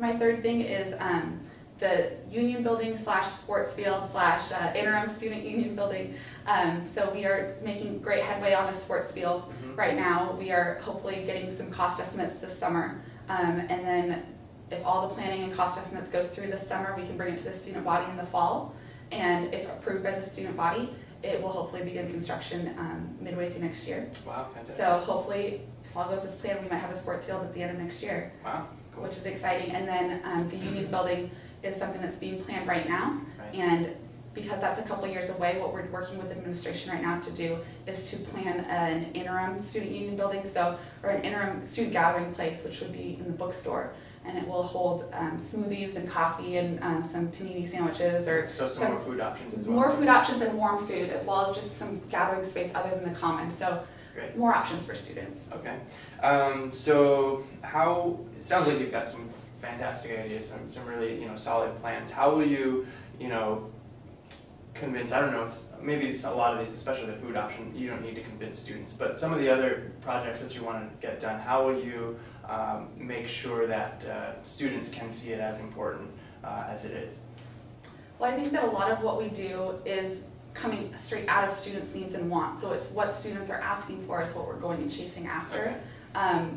My third thing is the union building slash sports field slash interim student union building. So we are making great headway on the sports field right now. We are hopefully getting some cost estimates this summer. And then if all the planning and cost estimates goes through this summer, we can bring it to the student body in the fall. And if approved by the student body, it will hopefully begin construction midway through next year. Wow, fantastic. So hopefully, if all goes as planned, we might have a sports field at the end of next year. Wow, cool. Which is exciting. And then the union building is something that's being planned right now. Right. And because that's a couple years away, what we're working with administration right now to do is to plan an interim student union building, or an interim student gathering place, which would be in the bookstore. And it will hold smoothies and coffee and some panini sandwiches, or so some more food options as well. More food options and warm food, as well as just some gathering space other than the common. So great. More options for students. Okay. So it sounds like you've got some fantastic ideas, some really solid plans. How will you convince, I don't know, maybe it's a lot of these, especially the food option, you don't need to convince students, but some of the other projects that you want to get done, how will you make sure that students can see it as important as it is? Well, I think that a lot of what we do is coming straight out of students' needs and wants. So it's what students are asking for is what we're going and chasing after. Okay.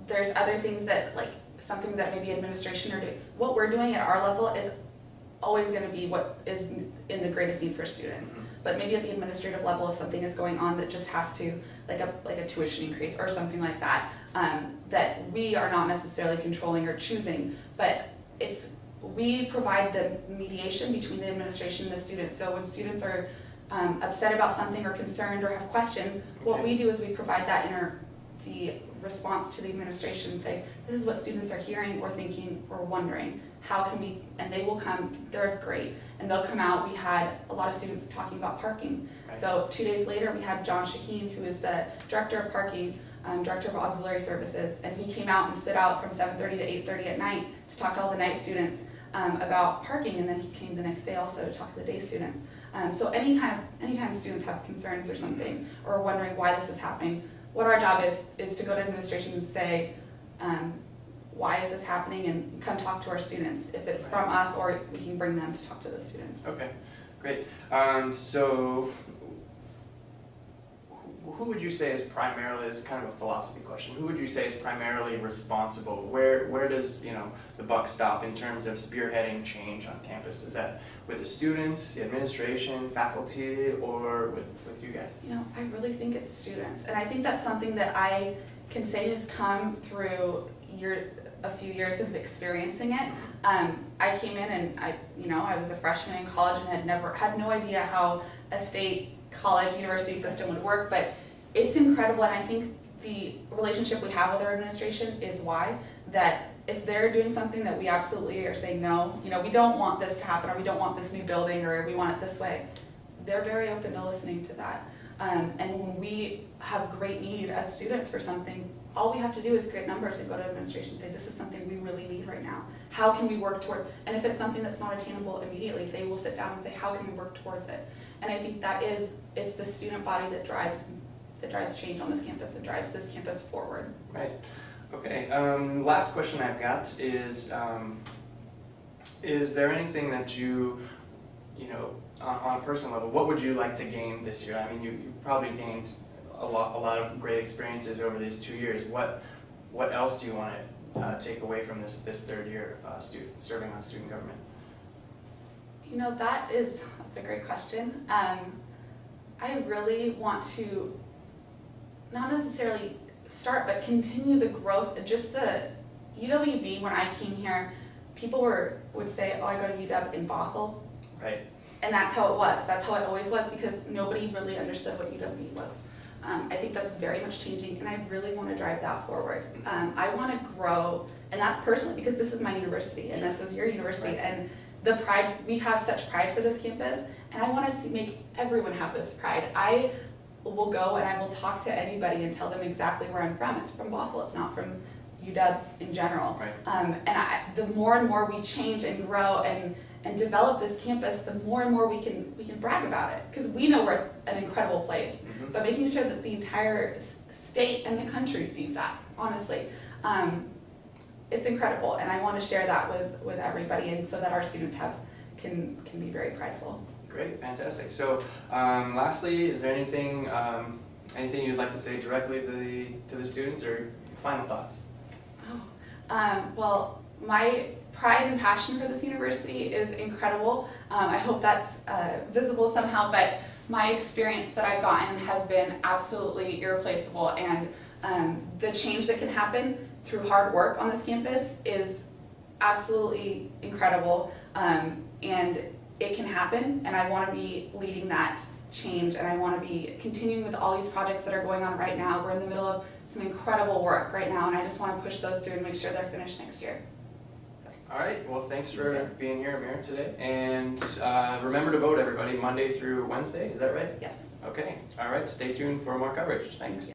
There's other things that, like something that maybe administration are doing. What we're doing at our level is always going to be what is in the greatest need for students. But maybe at the administrative level, if something is going on that just has to, like a tuition increase or something like that, that we are not necessarily controlling or choosing, but we provide the mediation between the administration and the students. So when students are upset about something or concerned or have questions, what we do is we provide the response to the administration and say, this is what students are hearing or thinking or wondering. How can we, and they will come, they're great, and they'll come out. We had a lot of students talking about parking. Right. So 2 days later, we had John Shaheen, who is the director of parking, director of auxiliary services, and he came out and stood out from 7:30 to 8:30 at night to talk to all the night students about parking, and then he came the next day also to talk to the day students. So anytime students have concerns or something, or wondering why this is happening, what our job is to go to administration and say, why is this happening, and come talk to our students if it's from us, or we can bring them to talk to those students. Okay, great. So who would you say is primarily, this is kind of a philosophy question, who would you say is primarily responsible? Where does the buck stop in terms of spearheading change on campus? Is that with the students, the administration, faculty, or with you guys? I really think it's students, and I think that's something that I can say has come through a few years of experiencing it. I came in and I was a freshman in college and had no idea how a state college university system would work, but it's incredible, and I think the relationship we have with our administration is why, that if they're doing something that we absolutely are saying no, we don't want this to happen, or we don't want this new building, or we want it this way, they're very open to listening to that. And when we have great need as students for something, all we have to do is create numbers and go to administration and say, this is something we really need right now. How can we work toward, and if it's something that's not attainable immediately, they will sit down and say, how can we work towards it? And I think it's the student body that drives change on this campus and drives this campus forward. Right. Okay. Last question I've got is there anything that you on a personal level, what would you like to gain this year? I mean, you probably gained a lot of great experiences over these 2 years. What else do you want to take away from this third year serving on student government? That's a great question. I really want to not necessarily start, but continue the growth. Just the UWB, when I came here, people would say, oh, I go to UW in Bothell. Right. And that's how it was. That's how it always was, because nobody really understood what UWB was. I think that's very much changing, and I really want to drive that forward. I want to grow, and that's personally because this is my university, and this is your university, and the pride, we have such pride for this campus, and I want to make everyone have this pride. I will go and I will talk to anybody and tell them exactly where I'm from. It's from Bothell, it's not from UW in general. Right. And the more and more we change and grow and develop this campus, the more and more we can brag about it, because we know we're an incredible place. But making sure that the entire state and the country sees that, honestly, it's incredible, and I want to share that with everybody, and so that our students can be very prideful. Great, fantastic. So, lastly, is there anything you'd like to say directly to the students, or final thoughts? Well, my pride and passion for this university is incredible. I hope that's visible somehow, but my experience that I've gotten has been absolutely irreplaceable, and the change that can happen through hard work on this campus is absolutely incredible, and it can happen, and I want to be leading that change, and I want to be continuing with all these projects that are going on right now. We're in the middle of some incredible work right now, and I just want to push those through and make sure they're finished next year. All right, well, thanks for being here, Amira, today. And remember to vote, everybody, Monday through Wednesday, is that right? Yes. Okay, all right, stay tuned for more coverage. Thanks.